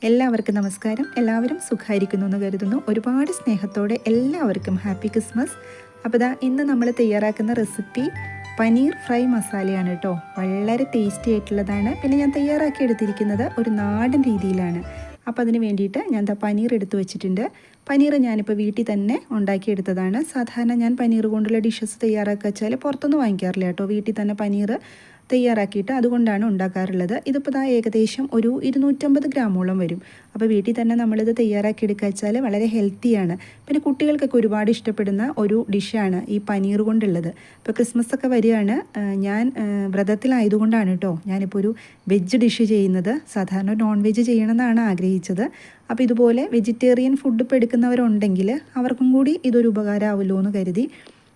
എല്ലാവർക്കും നമസ്കാരം. എല്ലാവരും സുഖമായിരിക്കുന്നു എന്ന് കരുതുന്നു. ഒരുപാട് സ്നേഹത്തോടെ എല്ലാവർക്കും ഹാപ്പി ക്രിസ്മസ്. അപ്പോൾ ഇന്ന് നമ്മൾ തയ്യാറാക്കുന്ന റെസിപ്പി പനീർ ഫ്രൈ മസാലയാണ് കേട്ടോ. വളരെ ടേസ്റ്റി ആയിട്ടുള്ളതാണ്. പിന്നെ ഞാൻ തയ്യാറാക്കി എടുത്തിരിക്കുന്നത് ഒരു നാടൻ രീതിയിലാണ്. അപ്പോൾ അതിന് വേണ്ടിയിട്ട് ഞാൻ പനീർ എടുത്ത് വെച്ചിട്ടുണ്ട്. പനീർ ഞാനിപ്പോൾ വീട്ടിൽ തന്നെ ഉണ്ടാക്കിയെടുത്തതാണ്. സാധാരണ ഞാൻ പനീർ കൊണ്ടുള്ള ഡിഷസ് തയ്യാറാക്കുക വെച്ചാൽ പുറത്തൊന്നും വാങ്ങിക്കാറില്ല കേട്ടോ. വീട്ടിൽ തന്നെ പനീർ തയ്യാറാക്കിയിട്ട് അതുകൊണ്ടാണ് ഉണ്ടാക്കാറുള്ളത്. ഇതിപ്പോൾ ഏകദേശം ഒരു 250 ഗ്രാമോളം വരും. അപ്പോൾ വീട്ടിൽ തന്നെ നമ്മളിത് തയ്യാറാക്കി എടുക്കുക വെച്ചാൽ വളരെ ഹെൽത്തിയാണ്. പിന്നെ കുട്ടികൾക്കൊക്കെ ഒരുപാട് ഇഷ്ടപ്പെടുന്ന ഒരു ഡിഷാണ് ഈ പനീർ കൊണ്ടുള്ളത്. ഇപ്പോൾ ക്രിസ്മസ് ഒക്കെ വരികയാണ്. ഞാൻ വ്രതത്തിലായതുകൊണ്ടാണ് കേട്ടോ ഞാനിപ്പോൾ ഒരു വെജ് ഡിഷ് ചെയ്യുന്നത്. സാധാരണ നോൺ വെജ് ചെയ്യണമെന്നാണ് ആഗ്രഹിച്ചത്. അപ്പോൾ ഇതുപോലെ വെജിറ്റേറിയൻ ഫുഡ് ഇപ്പോൾ എടുക്കുന്നവരുണ്ടെങ്കിൽ അവർക്കും കൂടി ഇതൊരു ഉപകാരമാവുമല്ലോ എന്ന് കരുതി.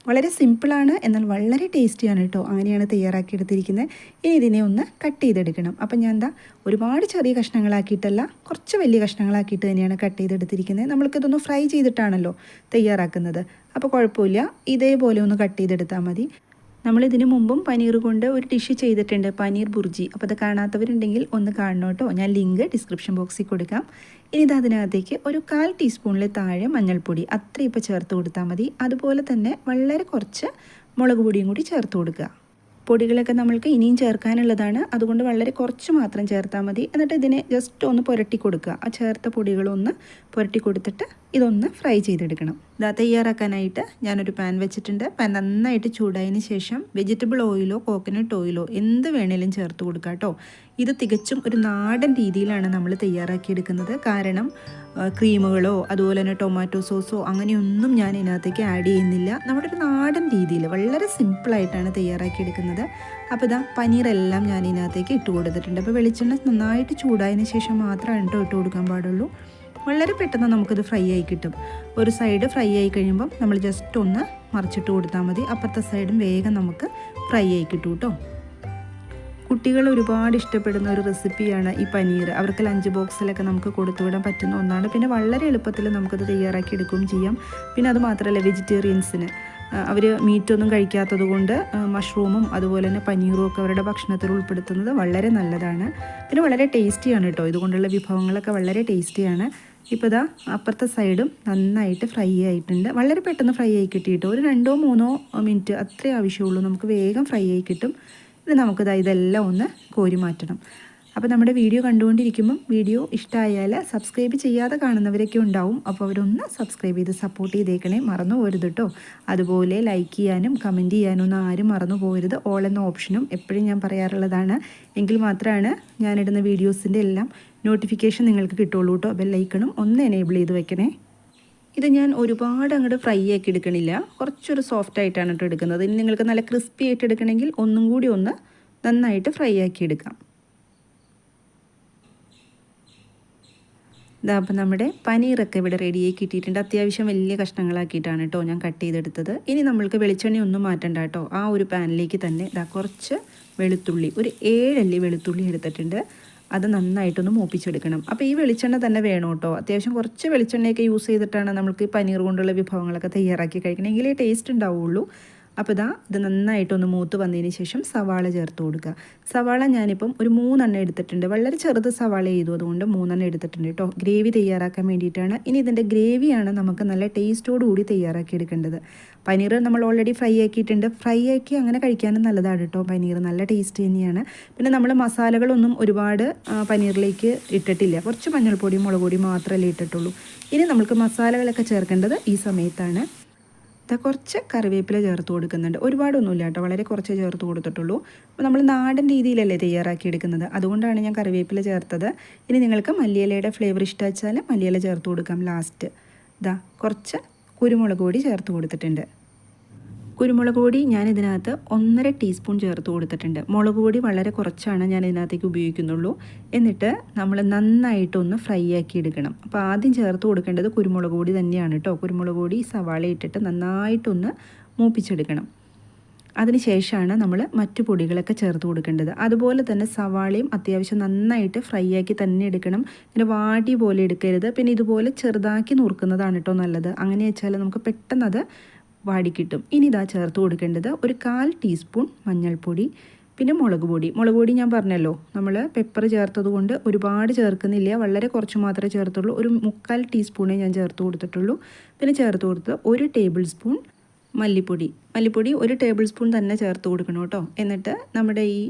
വളരെ സിമ്പിളാണ്, എന്നാൽ വളരെ ടേസ്റ്റിയാണ് കേട്ടോ. അങ്ങനെയാണ് തയ്യാറാക്കിയെടുത്തിരിക്കുന്നത്. ഇനി ഇതിനെ ഒന്ന് കട്ട് ചെയ്തെടുക്കണം. അപ്പം ഞാൻ ഒരുപാട് ചെറിയ കഷ്ണങ്ങളാക്കിയിട്ടല്ല, കുറച്ച് വലിയ കഷ്ണങ്ങളാക്കിയിട്ട് തന്നെയാണ് കട്ട് ചെയ്തെടുത്തിരിക്കുന്നത്. നമ്മൾക്കിതൊന്ന് ഫ്രൈ ചെയ്തിട്ടാണല്ലോ തയ്യാറാക്കുന്നത്. അപ്പോൾ കുഴപ്പമില്ല, ഇതേപോലെ ഒന്ന് കട്ട് ചെയ്തെടുത്താൽ മതി. നമ്മളിതിനു മുമ്പും പനീർ കൊണ്ട് ഒരു ഡിഷ് ചെയ്തിട്ടുണ്ട്, പനീർ ബുർജി. അപ്പോൾ അത് കാണാത്തവരുണ്ടെങ്കിൽ ഒന്ന് കാണണം കേട്ടോ. ഞാൻ ലിങ്ക് ഡിസ്ക്രിപ്ഷൻ ബോക്സിൽ കൊടുക്കാം. ഇനി അതിനകത്തേക്ക് ഒരു 1/4 ടീസ്പൂണിൽ താഴെ മഞ്ഞൾപ്പൊടി അത്രയും ഇപ്പോൾ ചേർത്ത് കൊടുത്താൽ മതി. അതുപോലെ തന്നെ വളരെ കുറച്ച് മുളക് പൊടിയും കൂടി ചേർത്ത് കൊടുക്കുക. പൊടികളൊക്കെ നമ്മൾക്ക് ഇനിയും ചേർക്കാനുള്ളതാണ്, അതുകൊണ്ട് വളരെ കുറച്ച് മാത്രം ചേർത്താൽ മതി. എന്നിട്ട് ഇതിനെ ജസ്റ്റ് ഒന്ന് പുരട്ടി കൊടുക്കുക. ആ ചേർത്ത പൊടികളൊന്ന് പുരട്ടി കൊടുത്തിട്ട് ഇതൊന്ന് ഫ്രൈ ചെയ്തെടുക്കണം. തയ്യാറാക്കാനായിട്ട് ഞാനൊരു പാൻ വെച്ചിട്ടുണ്ട്. പാൻ നന്നായിട്ട് ചൂടായതിന് ശേഷം വെജിറ്റബിൾ ഓയിലോ കോക്കനട്ട് ഓയിലോ എന്ത് വേണേലും ചേർത്ത് കൊടുക്കുക കേട്ടോ. ഇത് തികച്ചും ഒരു നാടൻ രീതിയിലാണ് നമ്മൾ തയ്യാറാക്കിയെടുക്കുന്നത്. കാരണം ക്രീമുകളോ അതുപോലെ തന്നെ ടൊമാറ്റോ സോസോ അങ്ങനെയൊന്നും ഞാൻ ഇതിനകത്തേക്ക് ആഡ് ചെയ്യുന്നില്ല. നമ്മുടെ ഒരു നാടൻ രീതിയിൽ വളരെ സിമ്പിളായിട്ടാണ് തയ്യാറാക്കിയെടുക്കുന്നത്. അപ്പോൾ പനീറെല്ലാം ഞാൻ ഇതിനകത്തേക്ക് ഇട്ട് കൊടുത്തിട്ടുണ്ട്. അപ്പോൾ വെളിച്ചെണ്ണ നന്നായിട്ട് ചൂടായതിന് ശേഷം മാത്രമാണ് കേട്ടോ ഇട്ട് കൊടുക്കാൻ പാടുള്ളൂ. വളരെ പെട്ടെന്ന് നമുക്കിത് ഫ്രൈ ആയി കിട്ടും. ഒരു സൈഡ് ഫ്രൈ ആയി കഴിയുമ്പം നമ്മൾ ജസ്റ്റ് ഒന്ന് മറിച്ചിട്ട് കൊടുത്താൽ മതി. അപ്പുറത്തെ സൈഡും വേഗം നമുക്ക് ഫ്രൈ ആയി കിട്ടും കേട്ടോ. കുട്ടികൾ ഒരുപാട് ഇഷ്ടപ്പെടുന്ന ഒരു റെസിപ്പിയാണ് ഈ പനീർ. അവർക്ക് ലഞ്ച് ബോക്സിലൊക്കെ നമുക്ക് കൊടുത്തുവിടാൻ പറ്റുന്ന ഒന്നാണ്. പിന്നെ വളരെ എളുപ്പത്തിൽ നമുക്കത് തയ്യാറാക്കി എടുക്കുകയും ചെയ്യാം. പിന്നെ അത് മാത്രമല്ല, വെജിറ്റേറിയൻസിന് അവർ മീറ്റൊന്നും കഴിക്കാത്തത് കൊണ്ട് മഷ്റൂമും അതുപോലെ തന്നെ പനീറും ഒക്കെ അവരുടെ ഭക്ഷണത്തിൽ ഉൾപ്പെടുത്തുന്നത് വളരെ നല്ലതാണ്. പിന്നെ വളരെ ടേസ്റ്റിയാണ് കേട്ടോ. ഇതുകൊണ്ടുള്ള വിഭവങ്ങളൊക്കെ വളരെ ടേസ്റ്റിയാണ്. ഇപ്പോൾ അപ്പുറത്തെ സൈഡും നന്നായിട്ട് ഫ്രൈ ആയിട്ടുണ്ട്. വളരെ പെട്ടെന്ന് ഫ്രൈ ആയി കിട്ടിയിട്ടോ. ഒരു 2-3 മിനിറ്റ് അത്രേ ആവശ്യമുള്ളൂ. നമുക്ക് വേഗം ഫ്രൈ ആയി കിട്ടും. ഇത് നമുക്ക് ഇതെല്ലാം ഒന്ന് കോരി മാറ്റണം. അപ്പോൾ നമ്മുടെ വീഡിയോ കണ്ടുകൊണ്ടിരിക്കുമ്പം വീഡിയോ ഇഷ്ടമായാൽ സബ്സ്ക്രൈബ് ചെയ്യാതെ കാണുന്നവരൊക്കെ ഉണ്ടാവും. അപ്പോൾ അവരൊന്ന് സബ്സ്ക്രൈബ് ചെയ്ത് സപ്പോർട്ട് ചെയ്തേക്കണേ, മറന്നു പോകരുത് കേട്ടോ. അതുപോലെ ലൈക്ക് ചെയ്യാനും കമൻറ്റ് ചെയ്യാനും ഒന്നും ആരും മറന്നു പോകരുത്. ഓൾ എന്ന ഓപ്ഷനും എപ്പോഴും ഞാൻ പറയാറുള്ളതാണ്. എങ്കിൽ മാത്രമാണ് ഞാനിടുന്ന വീഡിയോസിൻ്റെ എല്ലാം നോട്ടിഫിക്കേഷൻ നിങ്ങൾക്ക് കിട്ടുള്ളൂ കേട്ടോ. ബെല്ലൈക്കണും ഒന്ന് എനേബിൾ ചെയ്ത് വെക്കണേ. ഇത് ഞാൻ ഒരുപാട് അങ്ങോട്ട് ഫ്രൈ ആക്കി എടുക്കണില്ല, കുറച്ചൊരു സോഫ്റ്റ് ആയിട്ടാണ് കേട്ടോ എടുക്കുന്നത്. ഇനി നിങ്ങൾക്ക് നല്ല ക്രിസ്പി ആയിട്ട് എടുക്കണമെങ്കിൽ ഒന്നും കൂടി ഒന്ന് നന്നായിട്ട് ഫ്രൈ ആക്കി എടുക്കാം. അപ്പോൾ നമ്മുടെ പനീറൊക്കെ ഇവിടെ റെഡിയാക്കി ഇട്ടിട്ടുണ്ട്. അത്യാവശ്യം വലിയ കഷ്ണങ്ങളാക്കിയിട്ടാണ് കേട്ടോ ഞാൻ കട്ട് ചെയ്തെടുത്തത്. ഇനി നമ്മൾക്ക് വെളിച്ചെണ്ണ ഒന്നും മാറ്റണ്ട കേട്ടോ. ആ ഒരു പാനിലേക്ക് തന്നെ കുറച്ച് വെളുത്തുള്ളി, ഒരു 7 അല്ലി വെളുത്തുള്ളി എടുത്തിട്ടുണ്ട്. അത് നന്നായിട്ടൊന്ന് മൂപ്പിച്ചെടുക്കണം. അപ്പോൾ ഈ വെളിച്ചെണ്ണ തന്നെ വേണം കേട്ടോ. അത്യാവശ്യം കുറച്ച് വെളിച്ചെണ്ണയൊക്കെ യൂസ് ചെയ്തിട്ടാണ് നമുക്ക് പനീർ കൊണ്ടുള്ള വിഭവങ്ങളൊക്കെ തയ്യാറാക്കി കഴിക്കണമെങ്കിലേ ടേസ്റ്റ് ഉണ്ടാവുള്ളൂ. അപ്പോൾ ഇത് നന്നായിട്ടൊന്ന് മൂത്ത് വന്നതിന് ശേഷം സവാള ചേർത്ത് കൊടുക്കുക. സവാള ഞാനിപ്പം ഒരു 3 എണ്ണം എടുത്തിട്ടുണ്ട്. വളരെ ചെറുത് സവാള ചെയ്തു, അതുകൊണ്ട് 3 എണ്ണം എടുത്തിട്ടുണ്ട് കേട്ടോ. ഗ്രേവി തയ്യാറാക്കാൻ വേണ്ടിയിട്ടാണ്. ഇനി ഇതിൻ്റെ ഗ്രേവിയാണ് നമുക്ക് നല്ല ടേസ്റ്റോടുകൂടി തയ്യാറാക്കി എടുക്കേണ്ടത്. പനീർ നമ്മൾ ഓൾറെഡി ഫ്രൈ ആക്കിയിട്ടുണ്ട്. ഫ്രൈ ആക്കി അങ്ങനെ കഴിക്കാനും നല്ലതാണ് കേട്ടോ. പനീർ നല്ല ടേസ്റ്റ് തന്നെയാണ്. പിന്നെ നമ്മൾ മസാലകളൊന്നും ഒരുപാട് പനീറിലേക്ക് ഇട്ടിട്ടില്ല. കുറച്ച് മഞ്ഞൾപ്പൊടിയും മുളക് പൊടിയും മാത്രമല്ലേ ഇട്ടിട്ടുള്ളൂ. ഇനി നമുക്ക് മസാലകളൊക്കെ ചേർക്കേണ്ടത് ഈ സമയത്താണ്. കുറച്ച് കറിവേപ്പില ചേർത്ത് കൊടുക്കുന്നുണ്ട്. ഒരുപാടൊന്നുമില്ല കേട്ടോ, വളരെ കുറച്ച് ചേർത്ത് കൊടുത്തിട്ടുള്ളൂ. അപ്പോൾ നമ്മൾ നാടൻ രീതിയിലല്ലേ തയ്യാറാക്കി എടുക്കുന്നത്, അതുകൊണ്ടാണ് ഞാൻ കറിവേപ്പില ചേർത്തത്. ഇനി നിങ്ങൾക്ക് മല്ലിയിലയുടെ ഫ്ലേവർ ഇഷ്ടമാച്ചാൽ മല്ലിയില ചേർത്ത് കൊടുക്കാം ലാസ്റ്റ്. കുറച്ച് കുരുമുളക് പൊടി ചേർത്ത് കൊടുത്തിട്ടുണ്ട്. കുരുമുളക് പൊടി ഞാൻ ഇതിനകത്ത് 1.5 ടീസ്പൂൺ ചേർത്ത് കൊടുത്തിട്ടുണ്ട്. മുളക് പൊടി വളരെ കുറച്ചാണ് ഞാൻ ഇതിനകത്തേക്ക് ഉപയോഗിക്കുന്നുള്ളൂ. എന്നിട്ട് നമ്മൾ നന്നായിട്ടൊന്ന് ഫ്രൈ ആക്കി എടുക്കണം. അപ്പോൾ ആദ്യം ചേർത്ത് കൊടുക്കേണ്ടത് കുരുമുളക് പൊടി തന്നെയാണ് കേട്ടോ. കുരുമുളക് പൊടി സവാള ഇട്ടിട്ട് നന്നായിട്ടൊന്ന് മൂപ്പിച്ചെടുക്കണം. അതിനുശേഷമാണ് നമ്മൾ മറ്റു പൊടികളൊക്കെ ചേർത്ത് കൊടുക്കേണ്ടത്. അതുപോലെ തന്നെ സവാളയും അത്യാവശ്യം നന്നായിട്ട് ഫ്രൈ ആക്കി തന്നെ എടുക്കണം. ഇങ്ങനെ വാടി പോലെ എടുക്കരുത്. പിന്നെ ഇതുപോലെ ചെറുതാക്കി നുറുക്കുന്നതാണ് കേട്ടോ നല്ലത്. അങ്ങനെ വെച്ചാൽ നമുക്ക് പെട്ടെന്ന് അത് വാടിക്കിട്ടും. ഇനി ചേർത്ത് കൊടുക്കേണ്ടത് ഒരു 1/4 ടീസ്പൂൺ മഞ്ഞൾപ്പൊടി, പിന്നെ മുളക് പൊടി ഞാൻ പറഞ്ഞല്ലോ, നമ്മൾ പെപ്പർ ചേർത്തത് കൊണ്ട് ഒരുപാട് ചേർക്കുന്നില്ല, വളരെ കുറച്ച് മാത്രമേ ചേർത്തുള്ളൂ. ഒരു 3/4 ടീസ്പൂണേ ഞാൻ ചേർത്ത് കൊടുത്തിട്ടുള്ളൂ. പിന്നെ ചേർത്ത് കൊടുത്ത് 1 ടേബിൾ സ്പൂൺ മല്ലിപ്പൊടി 1 ടേബിൾ സ്പൂൺ തന്നെ ചേർത്ത് കൊടുക്കണം കേട്ടോ. എന്നിട്ട് നമ്മുടെ ഈ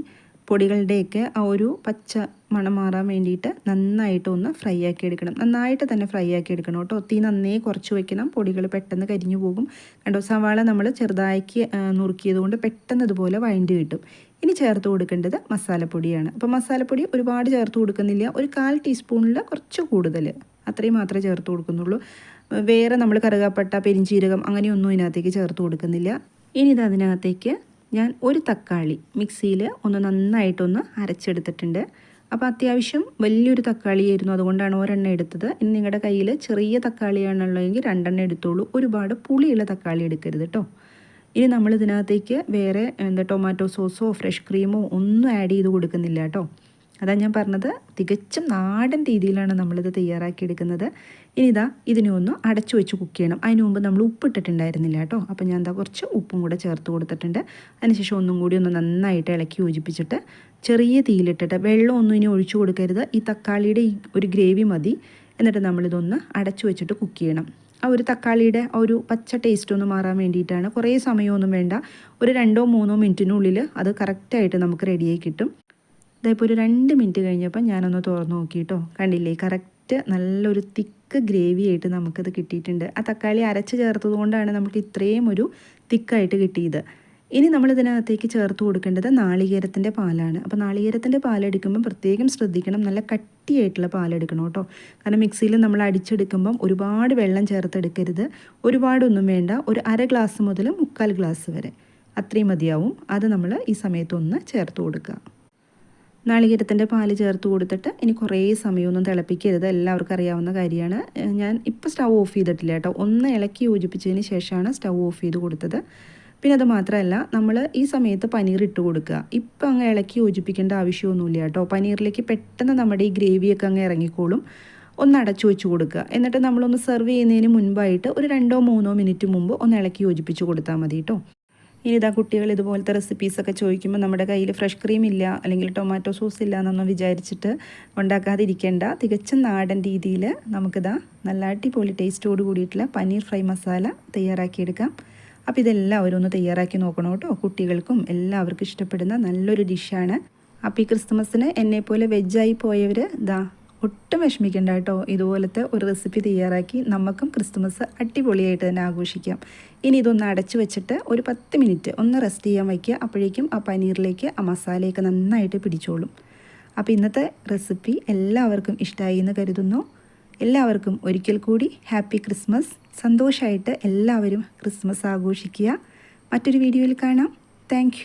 പൊടികളുടെയൊക്കെ ആ ഒരു പച്ച മണം മാറാൻ വേണ്ടിയിട്ട് നന്നായിട്ടൊന്ന് ഫ്രൈ ആക്കി എടുക്കണം. നന്നായിട്ട് തന്നെ ഫ്രൈ ആക്കി എടുക്കണം കേട്ടോ. തീ നന്നേ കുറച്ച് വയ്ക്കണം, പൊടികൾ പെട്ടെന്ന് കരിഞ്ഞു പോകും. കണ്ടോ, സവാള നമ്മൾ ചെറുതാക്കി നുറുക്കിയത് കൊണ്ട് പെട്ടെന്ന് ഇതുപോലെ വഴണ്ടി കിട്ടും. ഇനി ചേർത്ത് കൊടുക്കേണ്ടത് മസാലപ്പൊടിയാണ്. അപ്പോൾ മസാലപ്പൊടി ഒരുപാട് ചേർത്ത് കൊടുക്കുന്നില്ല, ഒരു 1/4 ടീസ്പൂണിൽ കുറച്ച് കൂടുതൽ, അത്രയും മാത്രമേ ചേർത്ത് കൊടുക്കുന്നുള്ളൂ. വേറെ നമ്മൾ കറുകപ്പട്ട, പെരിഞ്ചീരകം അങ്ങനെയൊന്നും ഇതിനകത്തേക്ക് ചേർത്ത് കൊടുക്കുന്നില്ല. ഇനി ഇത് അതിനകത്തേക്ക് ഞാൻ ഒരു തക്കാളി മിക്സിയിൽ ഒന്ന് നന്നായിട്ടൊന്ന് അരച്ചെടുത്തിട്ടുണ്ട്. അപ്പോൾ അത്യാവശ്യം വലിയൊരു തക്കാളിയായിരുന്നു, അതുകൊണ്ടാണ് ഒരെണ്ണം എടുത്തത്. ഇനി നിങ്ങളുടെ കയ്യിൽ ചെറിയ തക്കാളിയാണുള്ളതെങ്കിൽ 2 എണ്ണം എടുത്തോളൂ. ഒരുപാട് പുളിയുള്ള തക്കാളി എടുക്കരുത് കേട്ടോ. ഇനി നമ്മൾ ഇതിനകത്തേക്ക് വേറെ ടൊമാറ്റോ സോസോ ഫ്രഷ് ക്രീമോ ഒന്നും ആഡ് ചെയ്ത് കൊടുക്കുന്നില്ല കേട്ടോ. അതാണ് ഞാൻ പറഞ്ഞത്, തികച്ചും നാടൻ രീതിയിലാണ് നമ്മളിത് തയ്യാറാക്കിയെടുക്കുന്നത്. ഇനി ഇതാ ഇതിനെ ഒന്ന് അടച്ചു വെച്ച് കുക്ക് ചെയ്യണം. അതിന് മുമ്പ് നമ്മൾ ഉപ്പിട്ടിട്ടുണ്ടായിരുന്നില്ല കേട്ടോ. അപ്പോൾ ഞാൻ കുറച്ച് ഉപ്പും കൂടെ ചേർത്ത് കൊടുത്തിട്ടുണ്ട്. അതിനുശേഷം ഒന്നും കൂടി ഒന്ന് നന്നായിട്ട് ഇളക്കി യോജിപ്പിച്ചിട്ട് ചെറിയ തീയിലിട്ടിട്ട്, വെള്ളമൊന്നും ഇനി ഒഴിച്ചു കൊടുക്കരുത്, ഈ തക്കാളിയുടെ ഈ ഒരു ഗ്രേവി മതി. എന്നിട്ട് നമ്മളിതൊന്ന് അടച്ചു വെച്ചിട്ട് കുക്ക് ചെയ്യണം. ആ ഒരു തക്കാളിയുടെ ആ ഒരു പച്ച ടേസ്റ്റ് ഒന്ന് മാറാൻ വേണ്ടിയിട്ടാണ്. കുറേ സമയമൊന്നും വേണ്ട, ഒരു 2-3 മിനിറ്റിനുള്ളിൽ അത് കറക്റ്റായിട്ട് നമുക്ക് റെഡിയായി കിട്ടും. ഇതായിപ്പോൾ ഒരു 2 മിനിറ്റ് കഴിഞ്ഞപ്പോൾ ഞാനൊന്ന് തുറന്ന് നോക്കിയിട്ടോ, കണ്ടില്ലേ, കറക്റ്റ് നല്ലൊരു തിക്ക് ഗ്രേവി ആയിട്ട് നമുക്കത് കിട്ടിയിട്ടുണ്ട്. ആ തക്കാളി അരച്ച് ചേർത്തത് കൊണ്ടാണ് നമുക്ക് ഇത്രയും ഒരു തിക്കായിട്ട് കിട്ടിയത്. ഇനി നമ്മളിതിനകത്തേക്ക് ചേർത്ത് കൊടുക്കേണ്ടത് നാളികേരത്തിൻ്റെ പാലാണ്. അപ്പോൾ നാളികേരത്തിൻ്റെ പാലെടുക്കുമ്പം പ്രത്യേകം ശ്രദ്ധിക്കണം, നല്ല കട്ടിയായിട്ടുള്ള പാലെടുക്കണം കേട്ടോ. കാരണം മിക്സിയിൽ നമ്മൾ അടിച്ചെടുക്കുമ്പം ഒരുപാട് വെള്ളം ചേർത്തെടുക്കരുത്, ഒരുപാടൊന്നും വേണ്ട, ഒരു 1/2 ഗ്ലാസ് മുതൽ 3/4 ഗ്ലാസ് വരെ അത്രയും മതിയാവും. അത് നമ്മൾ ഈ സമയത്തൊന്ന് ചേർത്ത് കൊടുക്കുക. നാളികേരത്തിൻ്റെ പാല് ചേർത്ത് കൊടുത്തിട്ട് ഇനി കുറേ സമയമൊന്നും തിളപ്പിക്കരുത്, എല്ലാവർക്കും അറിയാവുന്ന കാര്യമാണ്. ഞാൻ ഇപ്പോൾ സ്റ്റൗ ഓഫ് ചെയ്തിട്ടില്ല കേട്ടോ, ഒന്ന് ഇളക്കി യോജിപ്പിച്ചതിന് ശേഷമാണ് സ്റ്റൗ ഓഫ് ചെയ്ത് കൊടുത്തത്. പിന്നെ അത് മാത്രമല്ല, നമ്മൾ ഈ സമയത്ത് പനീർ ഇട്ട് കൊടുക്കുക. ഇപ്പം അങ്ങ് ഇളക്കി യോജിപ്പിക്കേണ്ട ആവശ്യമൊന്നുമില്ല കേട്ടോ. പനീറിലേക്ക് പെട്ടെന്ന് നമ്മുടെ ഈ ഗ്രേവിയൊക്കെ അങ്ങ് ഇറങ്ങിക്കോളും. ഒന്ന് അടച്ചു വെച്ച് കൊടുക്കുക. എന്നിട്ട് നമ്മളൊന്ന് സെർവ് ചെയ്യുന്നതിന് മുൻപായിട്ട് ഒരു 2-3 മിനിറ്റ് മുമ്പ് ഒന്ന് ഇളക്കി യോജിപ്പിച്ച് കൊടുത്താൽ മതി കേട്ടോ. ഇനി ഇതാ കുട്ടികൾ ഇതുപോലത്തെ റെസിപ്പീസൊക്കെ ചോദിക്കുമ്പോൾ നമ്മുടെ കയ്യിൽ ഫ്രഷ് ക്രീം ഇല്ല അല്ലെങ്കിൽ ടൊമാറ്റോ സോസ് ഇല്ല എന്നൊന്നും വിചാരിച്ചിട്ട് ഉണ്ടാക്കാതിരിക്കേണ്ട. തികച്ചും നാടൻ രീതിയിൽ നമുക്കിതാ നല്ല അടിപൊളി ടേസ്റ്റോട് കൂടിയിട്ടുള്ള പനീർ ഫ്രൈ മസാല തയ്യാറാക്കിയെടുക്കാം. അപ്പോൾ ഇതെല്ലാവരും ഒന്ന് തയ്യാറാക്കി നോക്കണം കേട്ടോ. കുട്ടികൾക്കും എല്ലാവർക്കും ഇഷ്ടപ്പെടുന്ന നല്ലൊരു ഡിഷാണ്. അപ്പോൾ ഈ ക്രിസ്മസിന് എന്നെപ്പോലെ വെജായി പോയവർ ഒട്ടും വിഷമിക്കേണ്ട കേട്ടോ. ഇതുപോലത്തെ ഒരു റെസിപ്പി തയ്യാറാക്കി നമുക്കും ക്രിസ്മസ് അടിപൊളിയായിട്ട് തന്നെ ആഘോഷിക്കാം. ഇനി ഇതൊന്ന് അടച്ചു വെച്ചിട്ട് ഒരു 10 മിനിറ്റ് ഒന്ന് റെസ്റ്റ് ചെയ്യാൻ വയ്ക്കുക. അപ്പോഴേക്കും ആ പനീറിലേക്ക് ആ മസാലയൊക്കെ നന്നായിട്ട് പിടിച്ചോളും. അപ്പോൾ ഇന്നത്തെ റെസിപ്പി എല്ലാവർക്കും ഇഷ്ടമായി എന്ന് കരുതുന്നു. എല്ലാവർക്കും ഒരിക്കൽ കൂടി ഹാപ്പി ക്രിസ്മസ്. സന്തോഷമായിട്ട് എല്ലാവരും ക്രിസ്മസ് ആഘോഷിക്കുക. മറ്റൊരു വീഡിയോയിൽ കാണാം. താങ്ക്